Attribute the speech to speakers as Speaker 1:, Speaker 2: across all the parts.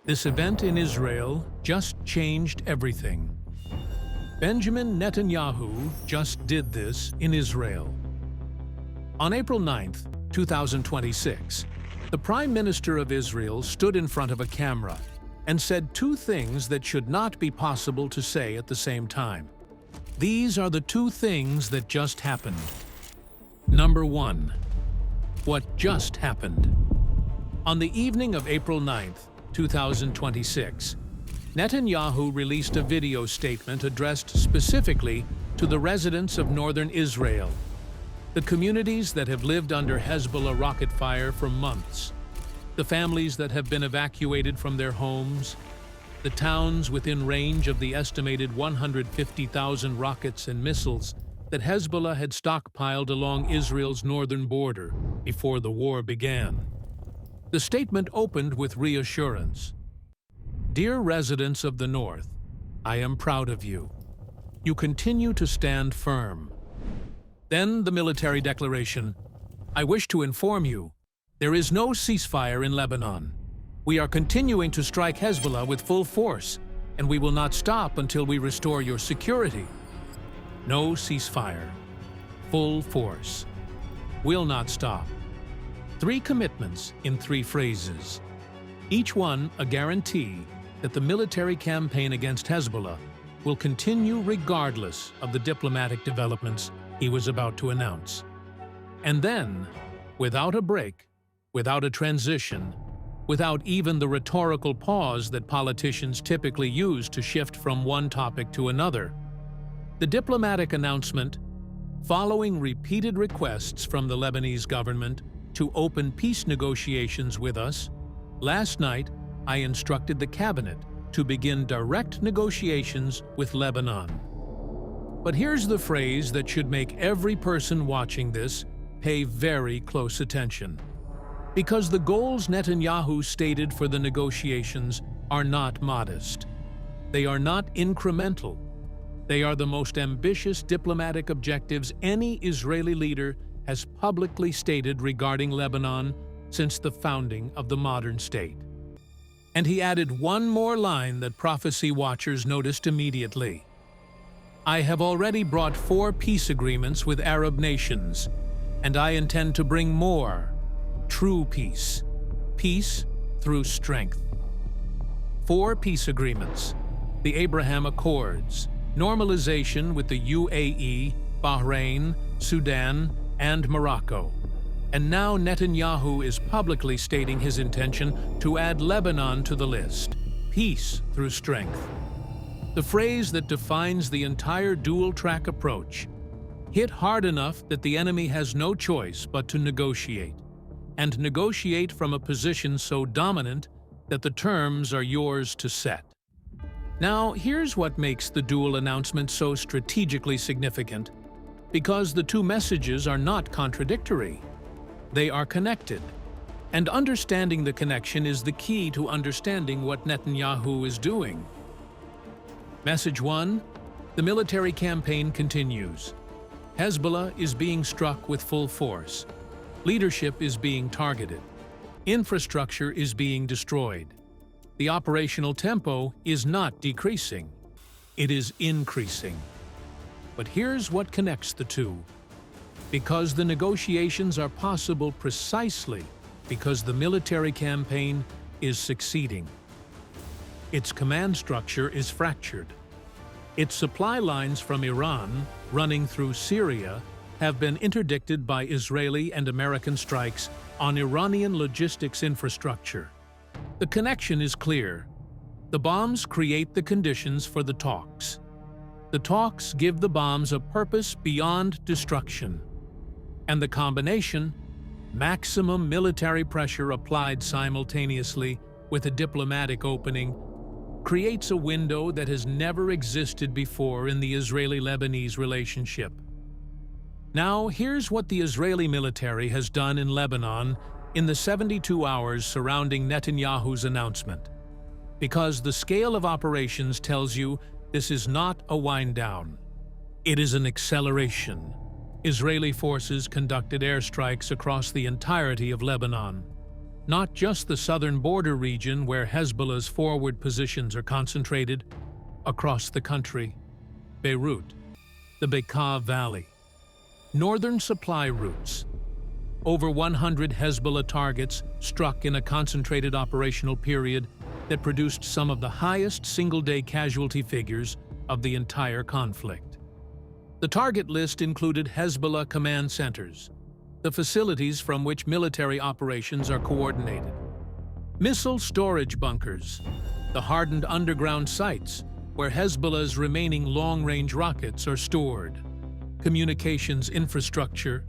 Speaker 1: This event in Israel just changed everything. Benjamin Netanyahu just did this in Israel. On April 9, 2026, the Prime Minister of Israel stood in front of a camera and said two things that should not be possible to say at the same time. These are the two things that just happened. Number one, what just happened. On the evening of April 9, 2026, Netanyahu released a video statement addressed specifically to the residents of northern Israel, the communities that have lived under Hezbollah rocket fire for months, the families that have been evacuated from their homes, the towns within range of the estimated 150,000 rockets and missiles that Hezbollah had stockpiled along Israel's northern border before the war began. The statement opened with reassurance. Dear residents of the North, I am proud of you. You continue to stand firm. Then the military declaration. I wish to inform you, there is no ceasefire in Lebanon. We are continuing to strike Hezbollah with full force, and we will not stop until we restore your security. No ceasefire. Full force. Will not stop. 3 commitments in 3 phrases. Each one a guarantee that the military campaign against Hezbollah will continue regardless of the diplomatic developments he was about to announce. And then, without a break, without a transition, without even the rhetorical pause that politicians typically use to shift from one topic to another, the diplomatic announcement, following repeated requests from the Lebanese government to open peace negotiations with us, last night I instructed the cabinet to begin direct negotiations with Lebanon. But here's the phrase that should make every person watching this pay very close attention. Because the goals Netanyahu stated for the negotiations are not modest. They are not incremental. They are the most ambitious diplomatic objectives any Israeli leader has publicly stated regarding Lebanon since the founding of the modern state. And he added one more line that prophecy watchers noticed immediately. I have already brought 4 peace agreements with Arab nations, and I intend to bring more. True peace. Peace through strength. 4 peace agreements. The Abraham Accords, normalization with the UAE, Bahrain, Sudan, and Morocco. And now Netanyahu is publicly stating his intention to add Lebanon to the list. Peace through strength. The phrase that defines the entire dual-track approach, hit hard enough that the enemy has no choice but to negotiate, and negotiate from a position so dominant that the terms are yours to set. Now, here's what makes the dual announcement so strategically significant. Because the two messages are not contradictory. They are connected. And understanding the connection is the key to understanding what Netanyahu is doing. Message 1. The military campaign continues. Hezbollah is being struck with full force. Leadership is being targeted. Infrastructure is being destroyed. The operational tempo is not decreasing. It is increasing. But here's what connects the two. Because the negotiations are possible precisely because the military campaign is succeeding. Its command structure is fractured. Its supply lines from Iran, running through Syria, have been interdicted by Israeli and American strikes on Iranian logistics infrastructure. The connection is clear. The bombs create the conditions for the talks. The talks give the bombs a purpose beyond destruction. And the combination, maximum military pressure applied simultaneously with a diplomatic opening, creates a window that has never existed before in the Israeli-Lebanese relationship. Now, here's what the Israeli military has done in Lebanon in the 72 hours surrounding Netanyahu's announcement. Because the scale of operations tells you this is not a wind-down. It is an acceleration. Israeli forces conducted airstrikes across the entirety of Lebanon. not just the southern border region where Hezbollah's forward positions are concentrated, across the country, Beirut, the Bekaa Valley, northern supply routes, over 100 Hezbollah targets struck in a concentrated operational period that produced some of the highest single-day casualty figures of the entire conflict. The target list included Hezbollah command centers, the facilities from which military operations are coordinated, missile storage bunkers, the hardened underground sites where Hezbollah's remaining long-range rockets are stored, communications infrastructure,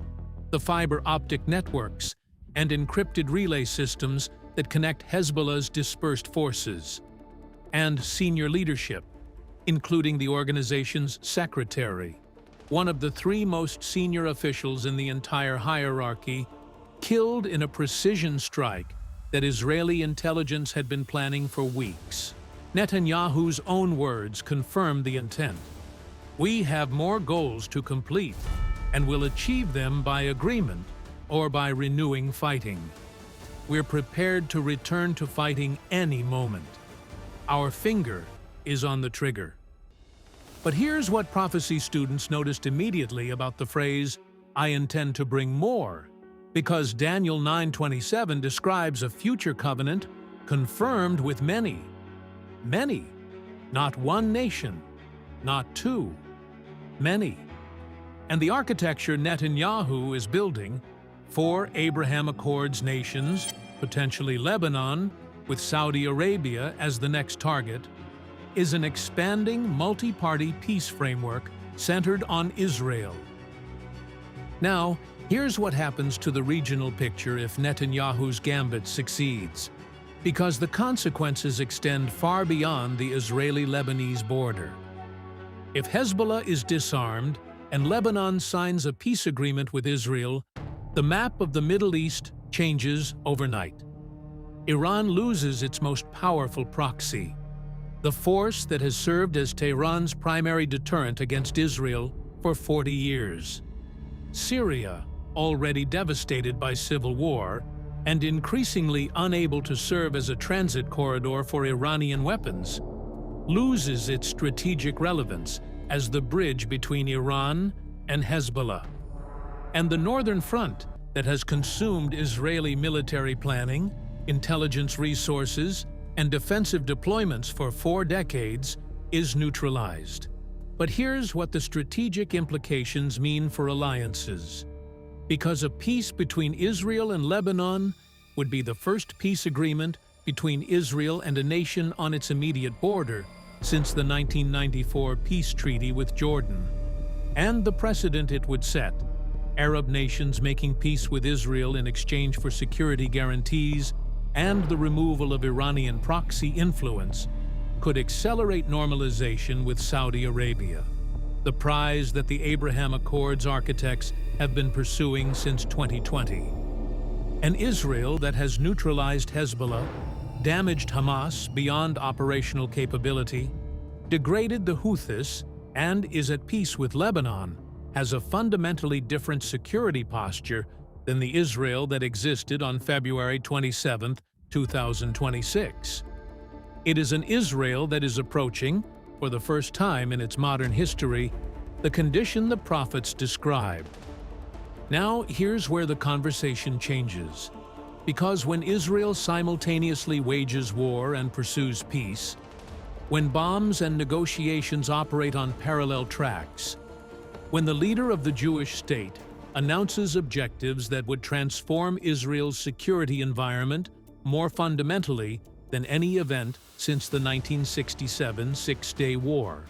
Speaker 1: the fiber optic networks, and encrypted relay systems that connect Hezbollah's dispersed forces, and senior leadership, including the organization's secretary, one of the three most senior officials in the entire hierarchy, killed in a precision strike that Israeli intelligence had been planning for weeks. Netanyahu's own words confirmed the intent. "We have more goals to complete, and will achieve them by agreement or by renewing fighting. We're prepared to return to fighting any moment. Our finger is on the trigger." But here's what prophecy students noticed immediately about the phrase, "I intend to bring more," because Daniel 9:27 describes a future covenant confirmed with many. Many. Not one nation, not two. Many. And the architecture Netanyahu is building, 4 Abraham Accords nations, potentially Lebanon, with Saudi Arabia as the next target, is an expanding multi-party peace framework centered on Israel. Now, here's what happens to the regional picture if Netanyahu's gambit succeeds, because the consequences extend far beyond the Israeli-Lebanese border. If Hezbollah is disarmed and Lebanon signs a peace agreement with Israel, the map of the Middle East changes overnight. Iran loses its most powerful proxy, the force that has served as Tehran's primary deterrent against Israel for 40 years. Syria, already devastated by civil war and increasingly unable to serve as a transit corridor for Iranian weapons, loses its strategic relevance as the bridge between Iran and Hezbollah. And the Northern Front, that has consumed Israeli military planning, intelligence resources, and defensive deployments for 4 decades, is neutralized. But here's what the strategic implications mean for alliances. Because a peace between Israel and Lebanon would be the first peace agreement between Israel and a nation on its immediate border since the 1994 peace treaty with Jordan, and the precedent it would set, Arab nations making peace with Israel in exchange for security guarantees and the removal of Iranian proxy influence, could accelerate normalization with Saudi Arabia, the prize that the Abraham Accords architects have been pursuing since 2020. An Israel that has neutralized Hezbollah, damaged Hamas beyond operational capability, degraded the Houthis, and is at peace with Lebanon, has a fundamentally different security posture than the Israel that existed on February 27, 2026. It is an Israel that is approaching, for the first time in its modern history, the condition the prophets described. Now, here's where the conversation changes. Because when Israel simultaneously wages war and pursues peace, when bombs and negotiations operate on parallel tracks, when the leader of the Jewish state announces objectives that would transform Israel's security environment more fundamentally than any event since the 1967 Six-Day War,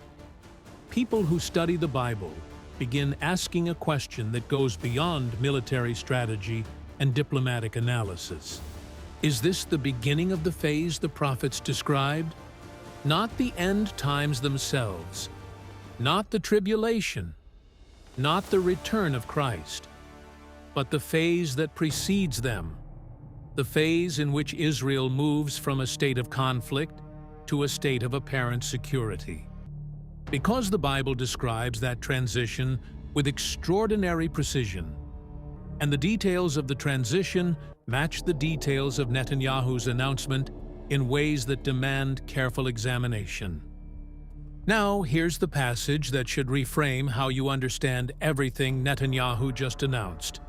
Speaker 1: people who study the Bible begin asking a question that goes beyond military strategy and diplomatic analysis. Is this the beginning of the phase the prophets described? Not the end times themselves, not the tribulation, not the return of Christ, but the phase that precedes them, the phase in which Israel moves from a state of conflict to a state of apparent security. Because the Bible describes that transition with extraordinary precision, and the details of the transition match the details of Netanyahu's announcement in ways that demand careful examination. Now, here's the passage that should reframe how you understand everything Netanyahu just announced,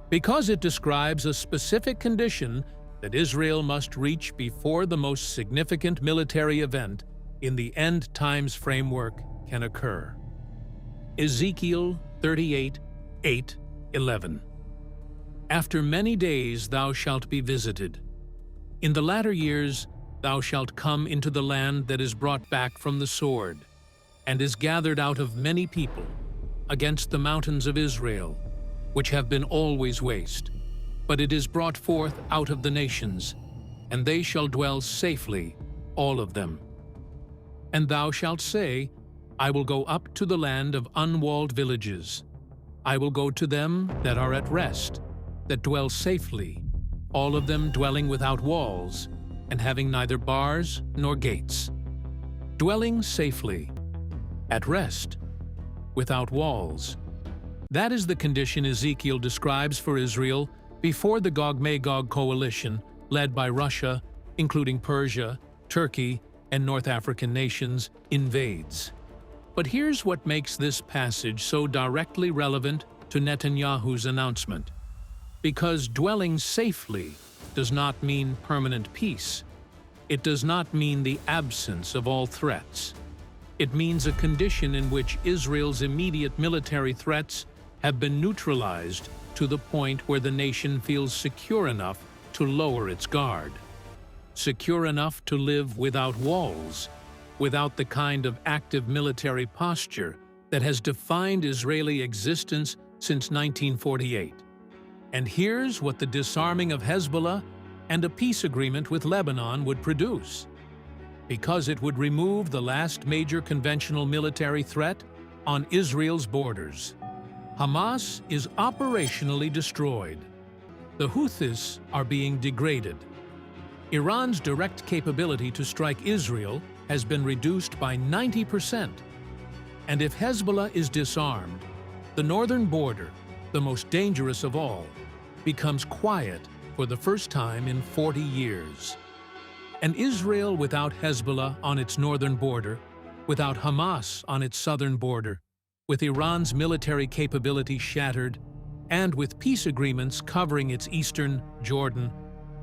Speaker 1: because it describes a specific condition that Israel must reach before the most significant military event in the end times framework can occur. Ezekiel 38, 8, 11. After many days thou shalt be visited. In the latter years thou shalt come into the land that is brought back from the sword, and is gathered out of many people, against the mountains of Israel, which have been always waste. But it is brought forth out of the nations, and they shall dwell safely, all of them. And thou shalt say, I will go up to the land of unwalled villages. I will go to them that are at rest, that dwell safely, all of them dwelling without walls, and having neither bars nor gates. Dwelling safely, at rest, without walls. That is the condition Ezekiel describes for Israel before the Gog-Magog coalition, led by Russia, including Persia, Turkey, and North African nations, invades. But here's what makes this passage so directly relevant to Netanyahu's announcement. Because dwelling safely does not mean permanent peace. It does not mean the absence of all threats. It means a condition in which Israel's immediate military threats have been neutralized to the point where the nation feels secure enough to lower its guard. Secure enough to live without walls, without the kind of active military posture that has defined Israeli existence since 1948. And here's what the disarming of Hezbollah and a peace agreement with Lebanon would produce. Because it would remove the last major conventional military threat on Israel's borders. Hamas is operationally destroyed. The Houthis are being degraded. Iran's direct capability to strike Israel has been reduced by 90%. And if Hezbollah is disarmed, the northern border, the most dangerous of all, becomes quiet for the first time in 40 years. And Israel without Hezbollah on its northern border, without Hamas on its southern border, with Iran's military capability shattered, and with peace agreements covering its eastern, Jordan,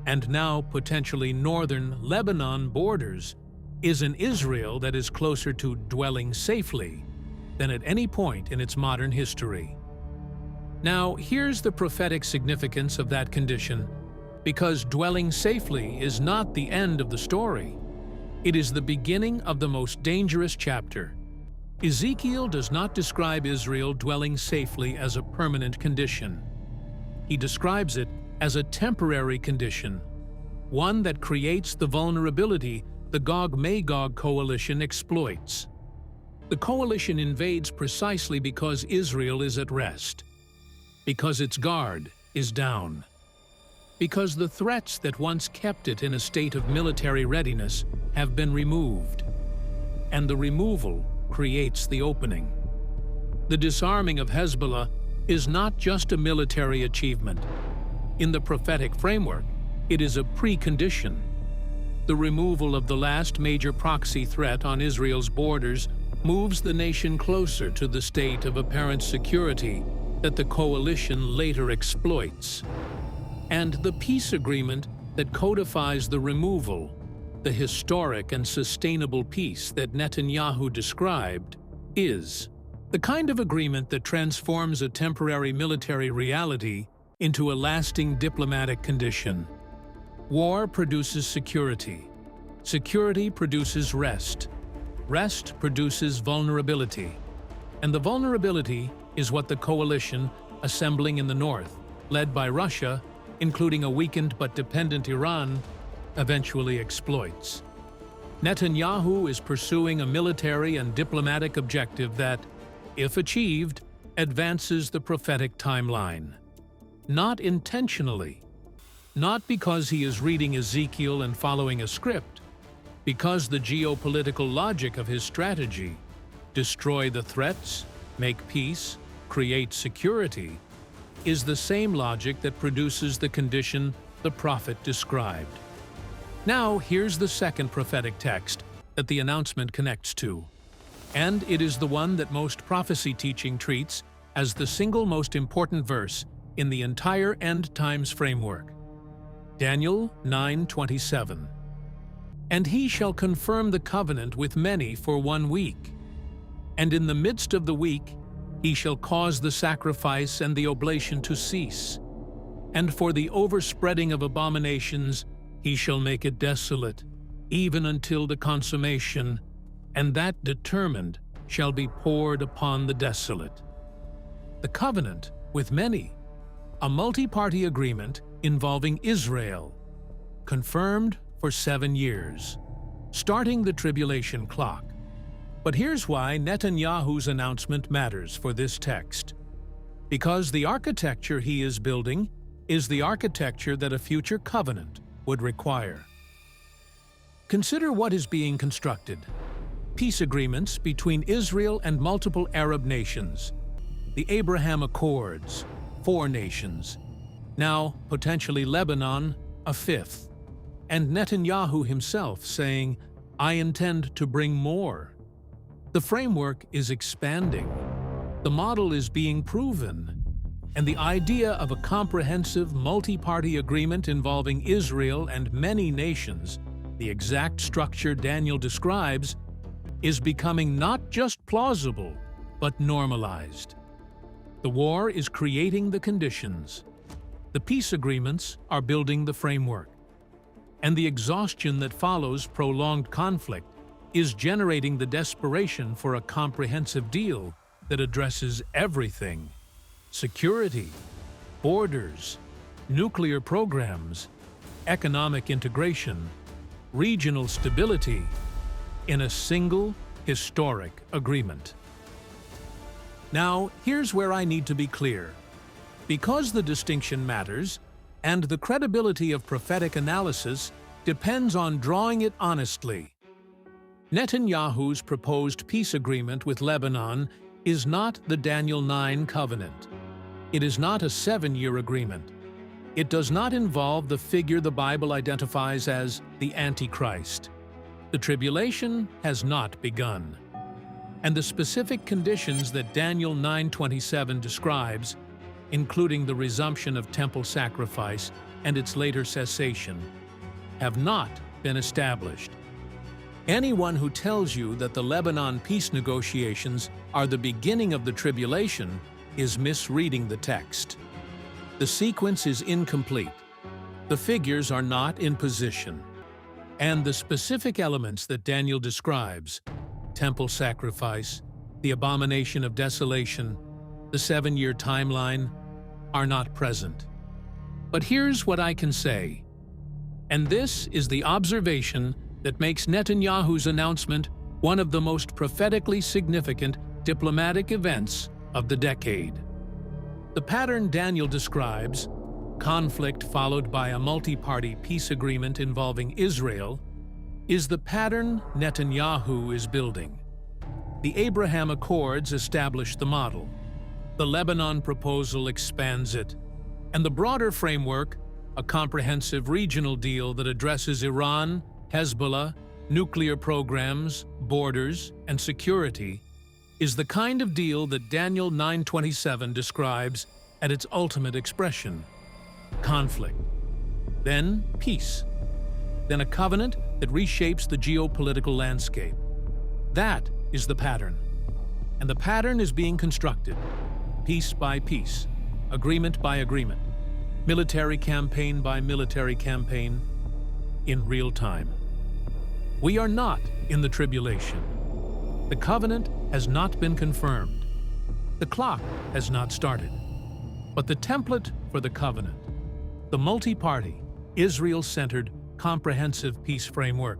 Speaker 1: and now potentially northern Lebanon borders, is an Israel that is closer to dwelling safely than at any point in its modern history. Now, here's the prophetic significance of that condition, because dwelling safely is not the end of the story. It is the beginning of the most dangerous chapter. Ezekiel does not describe Israel dwelling safely as a permanent condition. He describes it as a temporary condition, one that creates the vulnerability the Gog-Magog coalition exploits. The coalition invades precisely because Israel is at rest, because its guard is down, because the threats that once kept it in a state of military readiness have been removed, and the removal creates the opening. The disarming of Hezbollah is not just a military achievement. In the prophetic framework, it is a precondition. The removal of the last major proxy threat on Israel's borders moves the nation closer to the state of apparent security that the coalition later exploits. And the peace agreement that codifies the removal, the historic and sustainable peace that Netanyahu described, is the kind of agreement that transforms a temporary military reality into a lasting diplomatic condition. War produces security. Security produces rest. Rest produces vulnerability. And the vulnerability is what the coalition, assembling in the north, led by Russia, including a weakened but dependent Iran, eventually exploits. Netanyahu is pursuing a military and diplomatic objective that, if achieved, advances the prophetic timeline. Not intentionally, not because he is reading Ezekiel and following a script, because the geopolitical logic of his strategy, destroy the threats, make peace, create security, is the same logic that produces the condition the prophet described. Now, here's the second prophetic text that the announcement connects to, and it is the one that most prophecy teaching treats as the single most important verse in the entire end times framework. Daniel 9:27. And he shall confirm the covenant with many for 1 week. And in the midst of the week he shall cause the sacrifice and the oblation to cease. And for the overspreading of abominations he shall make it desolate, even until the consummation, and that determined shall be poured upon the desolate. The covenant with many, a multi-party agreement involving Israel, confirmed for 7 years, starting the tribulation clock. But here's why Netanyahu's announcement matters for this text. Because the architecture he is building is the architecture that a future covenant would require. Consider what is being constructed. Peace agreements between Israel and multiple Arab nations, the Abraham Accords, 4 nations, now potentially Lebanon, a 5th, and Netanyahu himself saying, "I intend to bring more." The framework is expanding, the model is being proven, and the idea of a comprehensive multi-party agreement involving Israel and many nations, the exact structure Daniel describes, is becoming not just plausible, but normalized. The war is creating the conditions. The peace agreements are building the framework. And the exhaustion that follows prolonged conflict is generating the desperation for a comprehensive deal that addresses everything: security, borders, nuclear programs, economic integration, regional stability, in a single historic agreement. Now, here's where I need to be clear. Because the distinction matters, and the credibility of prophetic analysis depends on drawing it honestly, Netanyahu's proposed peace agreement with Lebanon is not the Daniel 9 covenant. It is not a 7-year agreement. It does not involve the figure the Bible identifies as the Antichrist. The tribulation has not begun. And the specific conditions that Daniel 9:27 describes, including the resumption of temple sacrifice and its later cessation, have not been established. Anyone who tells you that the Lebanon peace negotiations are the beginning of the tribulation is misreading the text. The sequence is incomplete. The figures are not in position. And the specific elements that Daniel describes, temple sacrifice, the abomination of desolation, the 7-year timeline, are not present. But here's what I can say. And this is the observation that makes Netanyahu's announcement one of the most prophetically significant diplomatic events of the decade. The pattern Daniel describes, conflict followed by a multi-party peace agreement involving Israel, is the pattern Netanyahu is building. The Abraham Accords established the model. The Lebanon proposal expands it. And the broader framework, a comprehensive regional deal that addresses Iran, Hezbollah, nuclear programs, borders, and security, is the kind of deal that Daniel 9:27 describes at its ultimate expression: conflict, then peace, then a covenant that reshapes the geopolitical landscape. That is the pattern. And the pattern is being constructed, piece by piece, agreement by agreement, military campaign by military campaign, in real time. We are not in the tribulation. The covenant has not been confirmed. The clock has not started. But the template for the covenant, the multi-party, Israel-centered, comprehensive peace framework,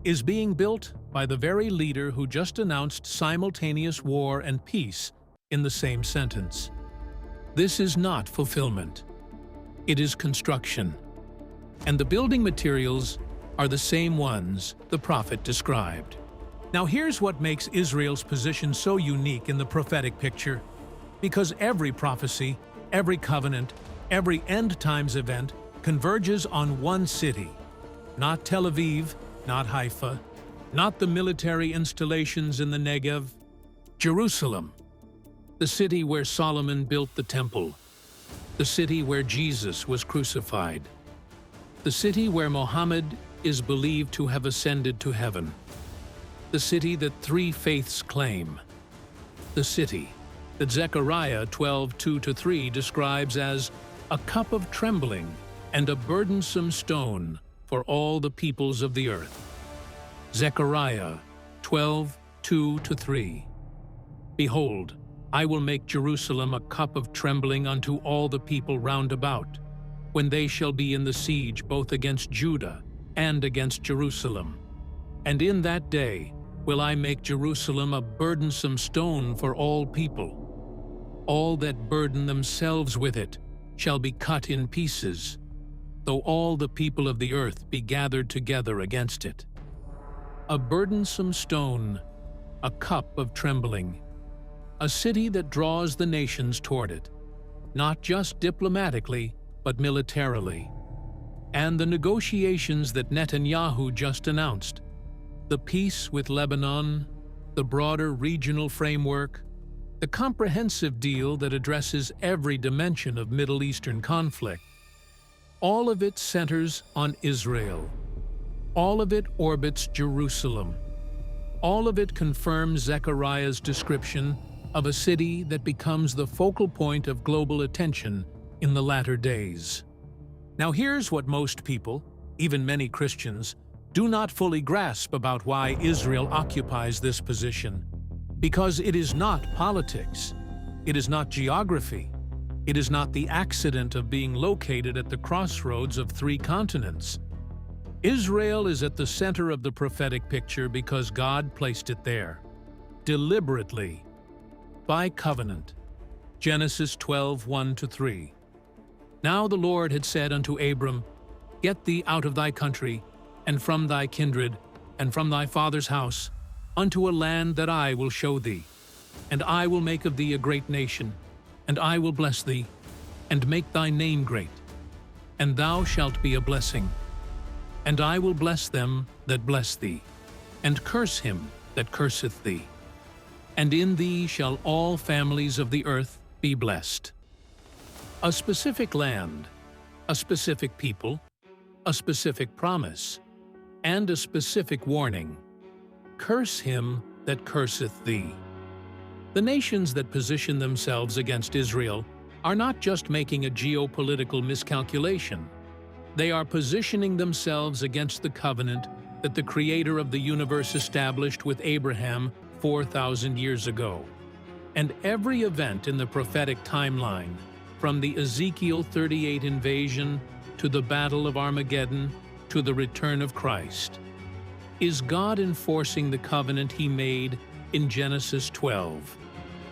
Speaker 1: is being built by the very leader who just announced simultaneous war and peace in the same sentence. This is not fulfillment. It is construction. And the building materials are the same ones the prophet described. Now here's what makes Israel's position so unique in the prophetic picture. Because every prophecy, every covenant, every end times event converges on one city, not Tel Aviv, not Haifa, not the military installations in the Negev, Jerusalem, the city where Solomon built the temple, the city where Jesus was crucified, the city where Mohammed is believed to have ascended to heaven, the city that three faiths claim, the city that Zechariah 12:2-3 describes as a cup of trembling and a burdensome stone for all the peoples of the earth. Zechariah 12:2-3. Behold, I will make Jerusalem a cup of trembling unto all the people round about, when they shall be in the siege both against Judah and against Jerusalem. And in that day will I make Jerusalem a burdensome stone for all people. All that burden themselves with it shall be cut in pieces, though all the people of the earth be gathered together against it. A burdensome stone, a cup of trembling, a city that draws the nations toward it, not just diplomatically, but militarily. And the negotiations that Netanyahu just announced, the peace with Lebanon, the broader regional framework, the comprehensive deal that addresses every dimension of Middle Eastern conflict, all of it centers on Israel. All of it orbits Jerusalem. All of it confirms Zechariah's description of a city that becomes the focal point of global attention in the latter days. Now here's what most people, even many Christians, do not fully grasp about why Israel occupies this position. Because it is not politics, it is not geography, it is not the accident of being located at the crossroads of three continents. Israel is at the center of the prophetic picture because God placed it there, deliberately, by covenant. Genesis 12:1-3. Now the Lord had said unto Abram, Get thee out of thy country, and from thy kindred, and from thy father's house, unto a land that I will show thee. And I will make of thee a great nation, and I will bless thee, and make thy name great. And thou shalt be a blessing. And I will bless them that bless thee, and curse him that curseth thee. And in thee shall all families of the earth be blessed. A specific land, a specific people, a specific promise, and a specific warning. Curse him that curseth thee. The nations that position themselves against Israel are not just making a geopolitical miscalculation. They are positioning themselves against the covenant that the Creator of the universe established with Abraham 4,000 years ago. And every event in the prophetic timeline, from the Ezekiel 38 invasion to the Battle of Armageddon to the return of Christ, is God enforcing the covenant he made in Genesis 12.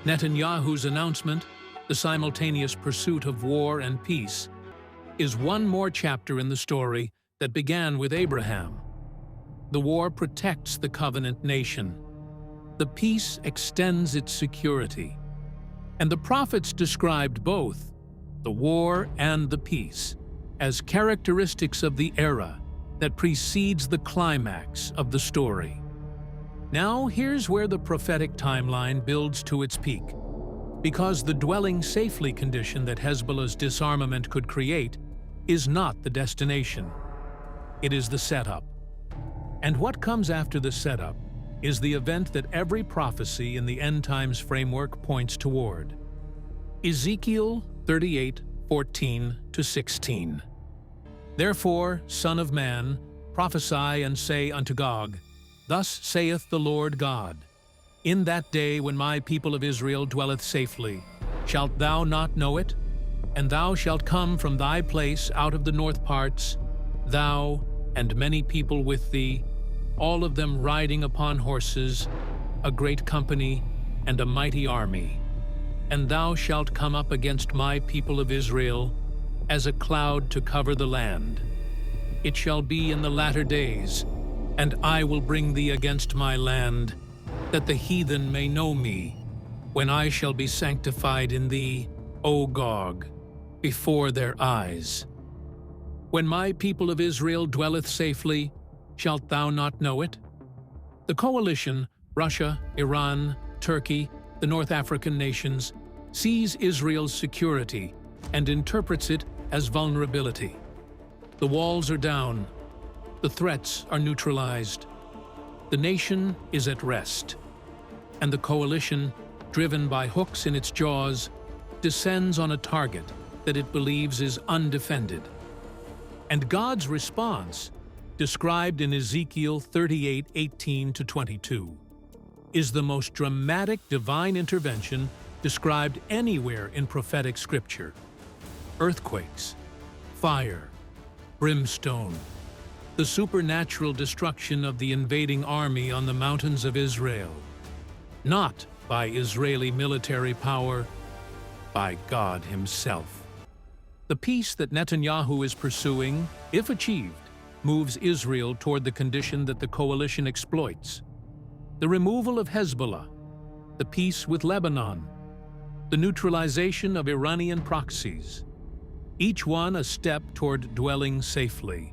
Speaker 1: Netanyahu's announcement, the simultaneous pursuit of war and peace, is one more chapter in the story that began with Abraham. The war protects the covenant nation. The peace extends its security. And the prophets described both, the war and the peace, as characteristics of the era that precedes the climax of the story. Now here's where the prophetic timeline builds to its peak. Because the dwelling safely condition that Hezbollah's disarmament could create is not the destination. It is the setup. And what comes after the setup is the event that every prophecy in the end times framework points toward. Ezekiel 38:14-16. Therefore, Son of man, prophesy and say unto Gog, Thus saith the Lord God, In that day when my people of Israel dwelleth safely, shalt thou not know it? And thou shalt come from thy place out of the north parts, thou and many people with thee, all of them riding upon horses, a great company and a mighty army. And thou shalt come up against my people of Israel, as a cloud to cover the land. It shall be in the latter days, and I will bring thee against my land, that the heathen may know me, when I shall be sanctified in thee, O Gog, before their eyes. When my people of Israel dwelleth safely, shalt thou not know it? The coalition, Russia, Iran, Turkey, the North African nations, sees Israel's security and interprets it as vulnerability. The walls are down. The threats are neutralized. The nation is at rest. And the coalition, driven by hooks in its jaws, descends on a target that it believes is undefended. And God's response, described in Ezekiel 38:18-22, is the most dramatic divine intervention described anywhere in prophetic scripture. Earthquakes, fire, brimstone, the supernatural destruction of the invading army on the mountains of Israel, not by Israeli military power, by God Himself. The peace that Netanyahu is pursuing, if achieved, moves Israel toward the condition that the coalition exploits: the removal of Hezbollah, the peace with Lebanon, the neutralization of Iranian proxies, each one a step toward dwelling safely.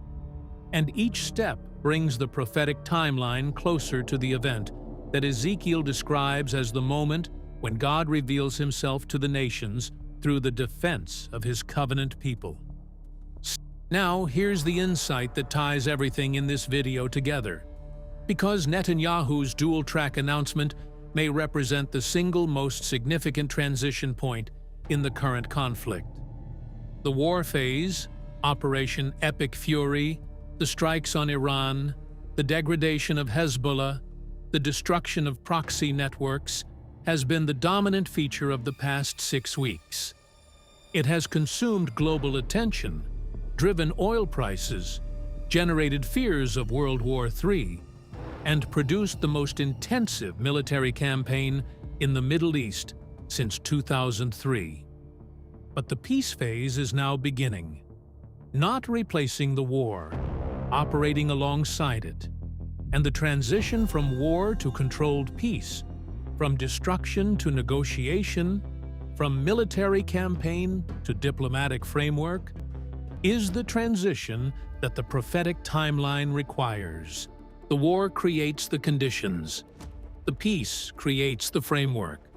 Speaker 1: And each step brings the prophetic timeline closer to the event that Ezekiel describes as the moment when God reveals Himself to the nations through the defense of His covenant people. Now, here's the insight that ties everything in this video together. Because Netanyahu's dual-track announcement may represent the single most significant transition point in the current conflict. The war phase, Operation Epic Fury, the strikes on Iran, the degradation of Hezbollah, the destruction of proxy networks, has been the dominant feature of the past 6 weeks. It has consumed global attention, driven oil prices, generated fears of World War III, and produced the most intensive military campaign in the Middle East since 2003. But the peace phase is now beginning, not replacing the war, operating alongside it. And the transition from war to controlled peace, from destruction to negotiation, from military campaign to diplomatic framework, is the transition that the prophetic timeline requires. The war creates the conditions. The peace creates the framework.